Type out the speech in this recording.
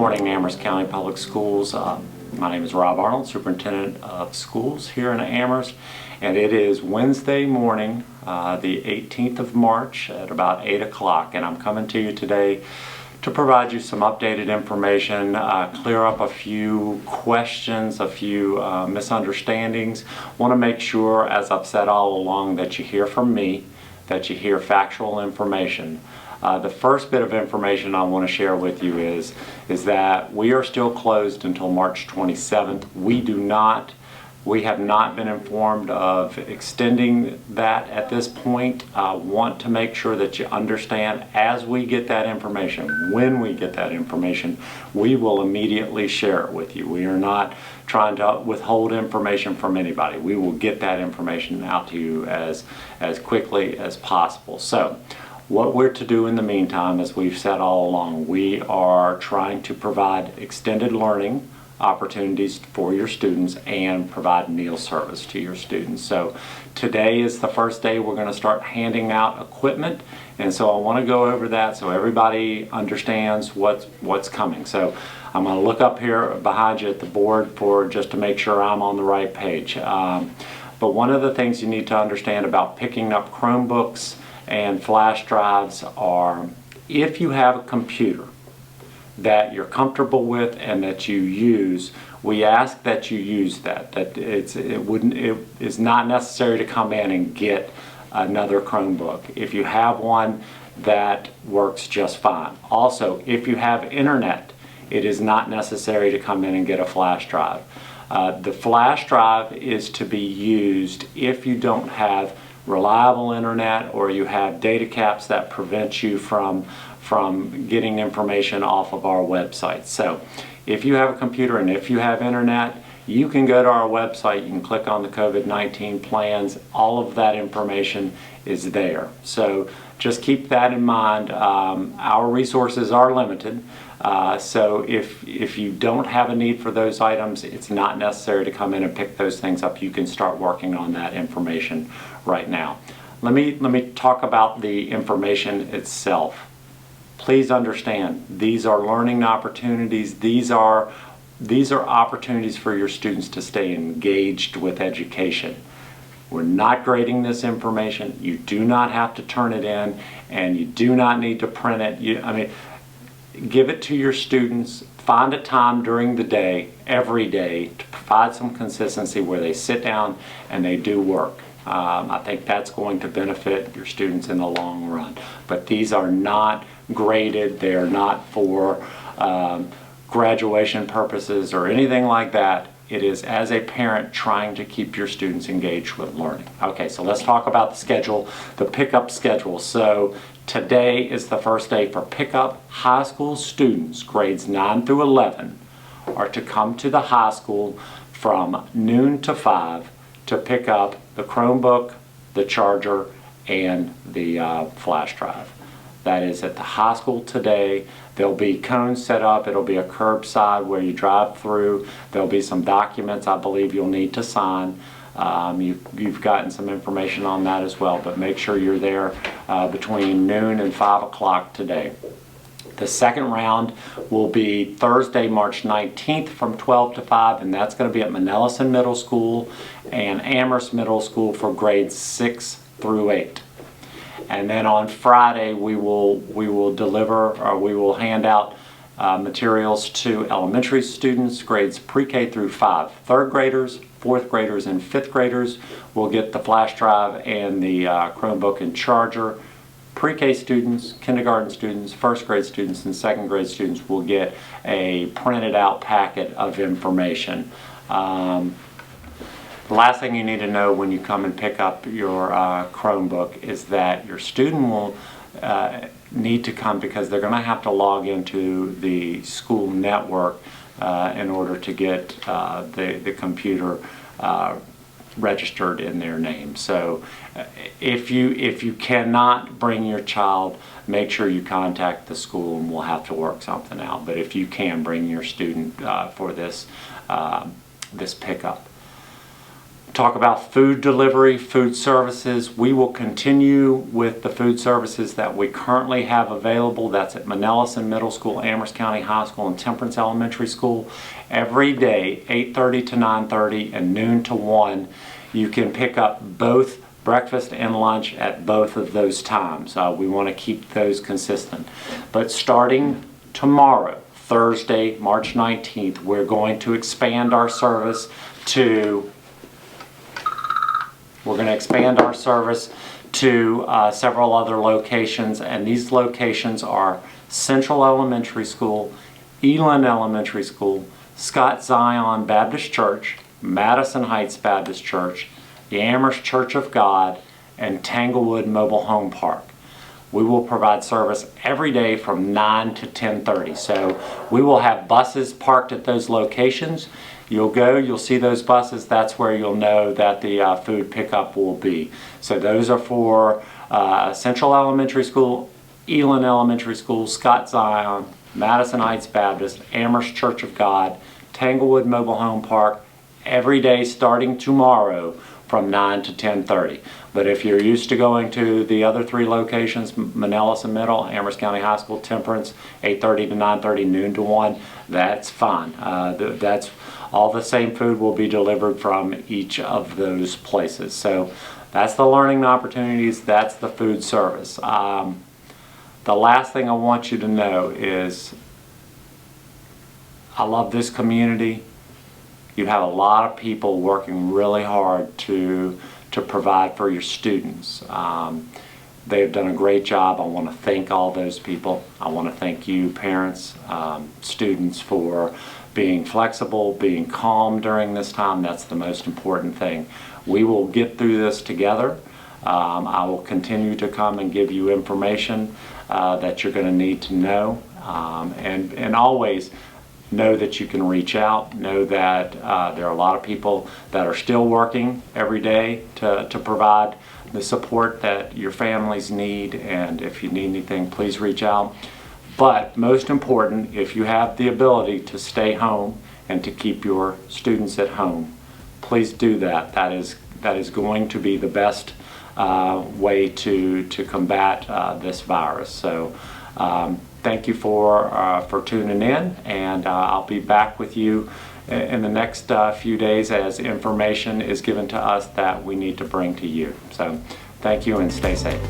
morning, Amherst County Public Schools. My name is Rob Arnold, Superintendent of Schools here in Amherst, and it is Wednesday morning, the 18th of March at about 8 o'clock, and I'm coming to you today to provide you some updated information, clear up a few questions, a few misunderstandings. Want to make sure, as I've said all along, that you hear from me, that you hear factual information. The first bit of information I want to share with you is that we are still closed until March 27th. We have not been informed of extending that at this point. I want to make sure that you understand, as we get that information, when we get that information, we will immediately share it with you. We are not trying to withhold information from anybody. We will get that information out to you as quickly as possible. So, what we're to do in the meantime, as we've said all along, we are trying to provide extended learning opportunities for your students and provide meal service to your students. So today is the first day we're going to start handing out equipment, and so I want to go over that so everybody understands what's coming. So I'm going to look up here behind you at the board just to make sure I'm on the right page. But one of the things you need to understand about picking up Chromebooks and flash drives are, if you have a computer that you're comfortable with and that you use, we ask that you use that. It is not necessary to come in and get another Chromebook. If you have one, that works just fine. Also, if you have internet, it is not necessary to come in and get a flash drive. The flash drive is to be used if you don't have reliable internet or you have data caps that prevent you from getting information off of our website. So if you have a computer and if you have internet, you can go to our website, you can click on the COVID-19 plans, all of that information is there. So just keep that in mind. Our resources are limited, so if you don't have a need for those items, it's not necessary to come in and pick those things up. You can start working on that information right now. Let me talk about the information itself. Please understand, these are learning opportunities. These are opportunities for your students to stay engaged with education. We're not grading this information. You do not have to turn it in, and you do not need to print it. Give it to your students. Find a time during the day, every day, to provide some consistency where they sit down and they do work. I think that's going to benefit your students in the long run. But these are not graded. They are not for graduation purposes or anything like that. It is as a parent trying to keep your students engaged with learning. Okay, so let's talk about the schedule, the pickup schedule. So today is the first day for pickup. High school students, grades 9 through 11, are to come to the high school from noon to 5 to pick up the Chromebook, the charger, and the flash drive. That is at the high school today. There'll be cones set up. It'll be a curbside where you drive through. There'll be some documents I believe you'll need to sign. You've gotten some information on that as well, but make sure you're there between noon and 5 o'clock today. The second round will be Thursday, March 19th from 12 to 5, and that's going to be at Manellison Middle School and Amherst Middle School for grades 6 through 8. And then on Friday we will hand out materials to elementary students, grades pre-K through 5. Third graders, fourth graders, and fifth graders will get the flash drive and the Chromebook and charger. Pre-K students, kindergarten students, first grade students, and second grade students will get a printed out packet of information. The last thing you need to know when you come and pick up your Chromebook is that your student will need to come because they're going to have to log into the school network in order to get the computer registered in their name. So if you cannot bring your child, make sure you contact the school and we'll have to work something out. But if you can, bring your student for this pickup. talk about food delivery, food services. We will continue with the food services that we currently have available. That's at Manelison Middle School, Amherst County High School, and Temperance Elementary School. Every day, 8:30 to 9:30 and noon to 1, you can pick up both breakfast and lunch at both of those times. We want to keep those consistent. But starting tomorrow, Thursday, March 19th, we're going to expand our service to several other locations, and these locations are Central Elementary School, Elin Elementary School, Scott Zion Baptist Church, Madison Heights Baptist Church, the Amherst Church of God, and Tanglewood Mobile Home Park. We will provide service every day from 9 to 10:30. So we will have buses parked at those locations. You'll see those buses. That's where you'll know that the food pickup will be. So those are for Central Elementary School, Elin Elementary School, Scott Zion, Madison Heights Baptist, Amherst Church of God, Tanglewood Mobile Home Park, every day starting tomorrow from 9 to 10:30. But if you're used to going to the other three locations, Manelison Middle, Amherst County High School, Temperance, 8:30 to 9:30, noon to 1, that's fine. That's all the same food will be delivered from each of those places. So that's the learning opportunities, that's the food service. The last thing I want you to know is I love this community. You have a lot of people working really hard to provide for your students. They've done a great job. I want to thank all those people. I want to thank you, parents, students, for being flexible, being calm during this time. That's the most important thing. We will get through this together. I will continue to come and give you information that you're going to need to know, and always know that you can reach out. Know that there are a lot of people that are still working every day to provide the support that your families need, and if you need anything, please reach out. But most important, if you have the ability to stay home and to keep your students at home, please do that. That is going to be the best way to combat this virus. So thank you for tuning in, and I'll be back with you in the next few days as information is given to us that we need to bring to you. So thank you and stay safe.